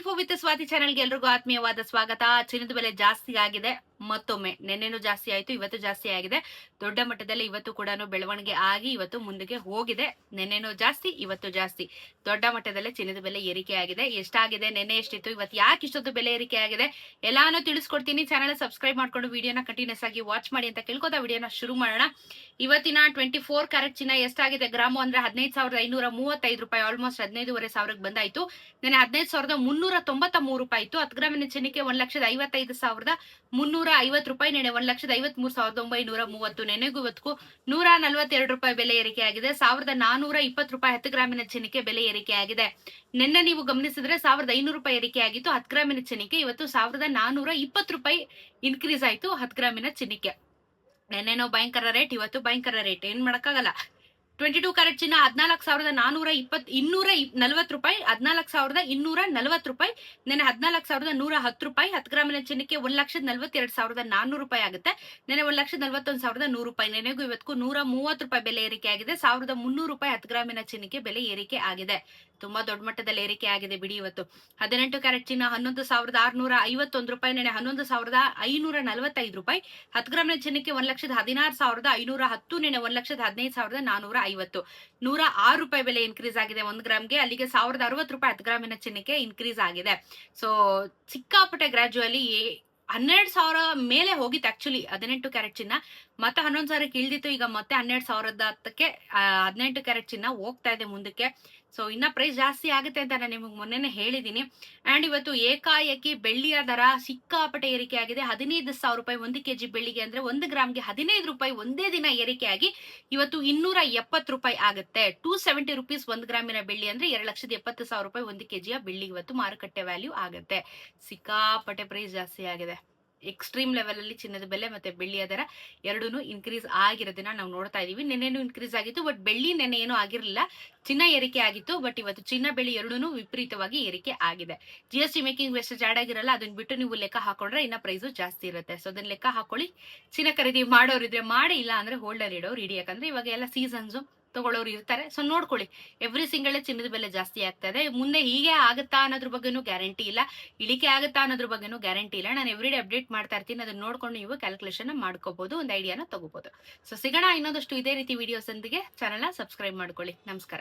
Info with Swati ಚಾನೆಲ್ಗೆ ಎಲ್ರಿಗೂ ಆತ್ಮೀಯವಾದ ಸ್ವಾಗತ. ಚಿನ್ನದ ಬೆಲೆ ಜಾಸ್ತಿ ಆಗಿದೆ ಮತ್ತೊಮ್ಮೆ. ನೆನ್ನೆನೂ ಜಾಸ್ತಿ ಆಯ್ತು, ಇವತ್ತು ಜಾಸ್ತಿ ಆಗಿದೆ. ದೊಡ್ಡ ಮಟ್ಟದಲ್ಲಿ ಇವತ್ತು ಕೂಡ ಬೆಳವಣಿಗೆ ಆಗಿ ಇವತ್ತು ಮುಂದಕ್ಕೆ ಹೋಗಿದೆ. ನೆನ್ನೆನೂ ಜಾಸ್ತಿ, ಇವತ್ತು ಜಾಸ್ತಿ. ದೊಡ್ಡ ಮಟ್ಟದಲ್ಲಿ ಚಿನ್ನದ ಬೆಲೆ ಏರಿಕೆ ಆಗಿದೆ. ಎಷ್ಟಾಗಿದೆ, ನೆನ್ನೆ ಎಷ್ಟಿತ್ತು, ಇವತ್ತು ಯಾಕೆ ಇಷ್ಟೊಂದು ಬೆಲೆ ಏರಿಕೆ ಆಗಿದೆ ಎಲ್ಲಾನು ತಿಳಿಸ್ಕೊಡ್ತೀನಿ. ಚಾನೆಲ್ ಸಬ್ಸ್ಕ್ರೈಬ್ ಮಾಡ್ಕೊಂಡು ವಿಡಿಯೋನ ಕಂಟಿನ್ಯೂಸ್ ಆಗಿ ವಾಚ್ ಮಾಡಿ ಅಂತ ಕೇಳ್ಕೊತಾ ವಿಡಿಯೋನ ಶುರು ಮಾಡೋಣ. ಇವತ್ತಿನ 24 ಕ್ಯಾರೆಟ್ ಚಿನ್ನ ಎಷ್ಟಾಗಿದೆ ಗ್ರಾಮು ಅಂದ್ರೆ 15,535 ರೂಪಾಯಿ, ಆಲ್ಮೋಸ್ಟ್ 15,500 ಬಂದಾಯ್ತು. ನೆನೆ 15,393 ರೂಪಾಯಿ ಇತ್ತು. 10 ಗ್ರಾಮಿನ ಚಿನ್ನಕ್ಕೆ 1,55,350 ರೂಪಾಯಿ. ನೆನೆ 1,53,930. ನೆನೆಗೂ ಇವತ್ತಿಗೂ 142 ರೂಪಾಯಿ ಬೆಲೆ ಏರಿಕೆ ಆಗಿದೆ. 1,420 ರೂಪಾಯಿ 10 ಗ್ರಾಮಿನ ಚಿನ್ನಕ್ಕೆ ಬೆಲೆ ಏರಿಕೆ ಆಗಿದೆ. ನಿನ್ನೆ ನೀವು ಗಮನಿಸಿದ್ರೆ 1,500 ರೂಪಾಯಿ ಏರಿಕೆ ಆಗಿತ್ತು 10 ಗ್ರಾಮಿನ ಚಿನ್ನಕ್ಕೆ. ಇವತ್ತು 1,420 ರೂಪಾಯಿ ಇನ್ಕ್ರೀಸ್ ಆಯ್ತು 10 ಗ್ರಾಮಿನ ಚಿನ್ನಕ್ಕೆ. ನೆನ್ನೆನೋ ಭಯಂಕರ ರೇಟ್, ಇವತ್ತು ಭಯಂಕರ ರೇಟ್, ಏನ್ ಮಾಡಕ್ಕಾಗಲ್ಲ. 22 ಕ್ಯಾರೆಟ್ ಚಿನ್ನ 14,240 ರೂಪಾಯಿ, 14,240 ರೂಪಾಯಿ. ನೆನೆ 14,110 ರೂಪಾಯಿ. 10 ಗ್ರಾಮಿನ ಚಿನ್ನಕ್ಕೆ 1,42,400 ರೂಪಾಯಿ ಆಗುತ್ತೆ. ನೆನೆ 1,41,100 ರೂಪಾಯಿ. ನೆನೆಗೂ ಇವತ್ತಿಗೂ 130 ರೂಪಾಯಿ ಬೆಲೆ ಏರಿಕೆ ಆಗಿದೆ. 1,300 ರೂಪಾಯಿ 10 ಗ್ರಾಮಿನ ಚಿನ್ನಕ್ಕೆ ಬೆಲೆ ಏರಿಕೆ ಆಗಿದೆ. ತುಂಬಾ ದೊಡ್ಡ ಮಟ್ಟದಲ್ಲಿ ಏರಿಕೆ ಆಗಿದೆ ಬಿಡಿ ಇವತ್ತು. 18 ಕ್ಯಾರೆಟ್ ಚಿನ್ನ 11,651 ರೂಪಾಯಿ. ನೆನೆ 11,545 ರೂಪಾಯಿ. 10 ಗ್ರಾಮಿನ ಚಿನ್ನಕ್ಕೆ 1,16,510. ನೆನೆ 1,15,450. 106 ರೂಪಾಯಿ ಬೆಲೆ ಇನ್ಕ್ರೀಸ್ ಆಗಿದೆ 1 ಗ್ರಾಮ್ಗೆ. ಅಲ್ಲಿಗೆ 1,060 ರೂಪಾಯಿ 10 ಗ್ರಾಮಿನ ಚಿನ್ನಕ್ಕೆ ಇನ್ಕ್ರೀಸ್ ಆಗಿದೆ. ಸೊ ಸಿಕ್ಕಾಪಟ್ಟೆ ಗ್ರಾಜುಯಲಿ 12,000 ಮೇಲೆ ಹೋಗಿತ್ತು ಆಕ್ಚುಲಿ 18 ಕ್ಯಾರೆಟ್ ಚಿನ್ನ. ಮತ್ತೆ 11,000ಕ್ಕೆ ಇಳ್ದಿತ್ತು. ಈಗ ಮತ್ತೆ 12,000ಕ್ಕೆ 18 ಕ್ಯಾರೆಟ್ ಚಿನ್ನ ಹೋಗ್ತಾ ಇದೆ ಮುಂದಕ್ಕೆ. ಸೊ ಇನ್ನ ಪ್ರೈಸ್ ಜಾಸ್ತಿ ಆಗುತ್ತೆ ಅಂತ ನಾನು ನಿಮಗೆ ಮೊನ್ನೆನೆ ಹೇಳಿದೀನಿ. ಅಂಡ್ ಇವತ್ತು ಏಕಾಏಕಿ ಬೆಳ್ಳಿಯ ದರ ಸಿಕ್ಕಾಪಟ್ಟೆ ಏರಿಕೆ ಆಗಿದೆ. 15,000 ರೂಪಾಯಿ 1 ಕೆಜಿ ಬೆಳ್ಳಿಗೆ ಅಂದ್ರೆ 1 ಗ್ರಾಮ್ಗೆ 15 ರೂಪಾಯಿ ಒಂದೇ ದಿನ ಏರಿಕೆ ಆಗಿ ಇವತ್ತು 270 ರೂಪಾಯಿ ಆಗುತ್ತೆ. 270 ರೂಪೀಸ್ 1 ಗ್ರಾಮಿನ ಬೆಳ್ಳಿ ಅಂದ್ರೆ 2,70,000 ರೂಪಾಯಿ 1 ಕೆಜಿಯ ಬೆಳ್ಳಿ ಇವತ್ತು ಮಾರುಕಟ್ಟೆ ವ್ಯಾಲ್ಯೂ ಆಗುತ್ತೆ. ಸಿಕ್ಕಾಪಟ್ಟೆ ಪ್ರೈಸ್ ಜಾಸ್ತಿ ಆಗಿದೆ. ಎಕ್ಸ್ಟ್ರೀಮ್ ಲೆವೆಲ್ ಅಲ್ಲಿ ಚಿನ್ನದ ಬೆಲೆ ಮತ್ತೆ ಬೆಳ್ಳಿಯ ದರ ಎರಡೂ ಇನ್ಕ್ರೀಸ್ ಆಗಿರೋದನ್ನ ನಾವು ನೋಡ್ತಾ ಇದೀವಿ. ನೆನ್ನೆನೂ ಇನ್ಕ್ರೀಸ್ ಆಗಿತ್ತು, ಬಟ್ ಬೆಳ್ಳಿ ನೆನ್ನೆ ಏನೂ ಆಗಿರಲಿಲ್ಲ. ಚಿನ್ನ ಏರಿಕೆ ಆಗಿತ್ತು, ಬಟ್ ಇವತ್ತು ಚಿನ್ನ ಬೆಳ್ಳಿ ಎರಡೂ ವಿಪರೀತವಾಗಿ ಏರಿಕೆ ಆಗಿದೆ. GST ಮೇಕಿಂಗ್ ವೆಸ್ಟೇಜ್ ಆಡ್ ಆಗಿರಲ್ಲ, ಅದನ್ನ ಬಿಟ್ಟು ನೀವು ಲೆಕ್ಕ ಹಾಕೊಂಡ್ರೆ ಇನ್ನ ಪ್ರೈಸು ಜಾಸ್ತಿ ಇರುತ್ತೆ. ಸೊ ಅದನ್ನ ಲೆಕ್ಕ ಹಾಕೊಳ್ಳಿ. ಚಿನ್ನ ಖರೀದಿ ಮಾಡೋರಿದ್ರೆ ಮಾಡಿ, ಇಲ್ಲ ಅಂದ್ರೆ ಹೋಲ್ಡರ್ ಇಡೋರು ಇಡಿ. ಯಾಕಂದ್ರೆ ಇವಾಗ ಎಲ್ಲ ಸೀಸನ್ಸ್ ತಗೊಳ್ಳೋರು ಇರ್ತಾರೆ. ಸೊ ನೋಡ್ಕೊಳ್ಳಿ, ಎವ್ರಿ ಸಿಂಗಲ್ ಚಿನ್ನದ ಬೆಲೆ ಜಾಸ್ತಿ ಆಗ್ತಾ ಇದೆ. ಮುಂದೆ ಹೀಗೆ ಆಗುತ್ತಾ ಅನ್ನೋದ್ರ ಬಗ್ಗೆನೂ ಗ್ಯಾರಂಟಿ ಇಲ್ಲ, ಇಳಿಕೆ ಆಗುತ್ತಾ ಅನ್ನೋದ್ರ ಬಗ್ಗೆನೂ ಗ್ಯಾರಂಟಿ ಇಲ್ಲ. ನಾನು ಎವ್ರಿ ಡೇ ಅಪ್ಡೇಟ್ ಮಾಡ್ತಾ ಇರ್ತೀನಿ, ಅದನ್ನ ನೋಡ್ಕೊಂಡು ನೀವು ಕ್ಯಾಲ್ಕುಲೇಷನ್ ಮಾಡ್ಕೋಬಹುದು, ಒಂದು ಐಡಿಯಾನ ತಗೋಬಹುದು. ಸೊ ಸಿಗೋಣ ಇನ್ನೊಂದಷ್ಟು ಇದೇ ರೀತಿ ವಿಡಿಯೋಸ್ ಒಂದಿಗೆ. ಚಾನೆಲ್ನ ಸಬ್ಸ್ಕ್ರೈಬ್ ಮಾಡ್ಕೊಳ್ಳಿ. ನಮಸ್ಕಾರ.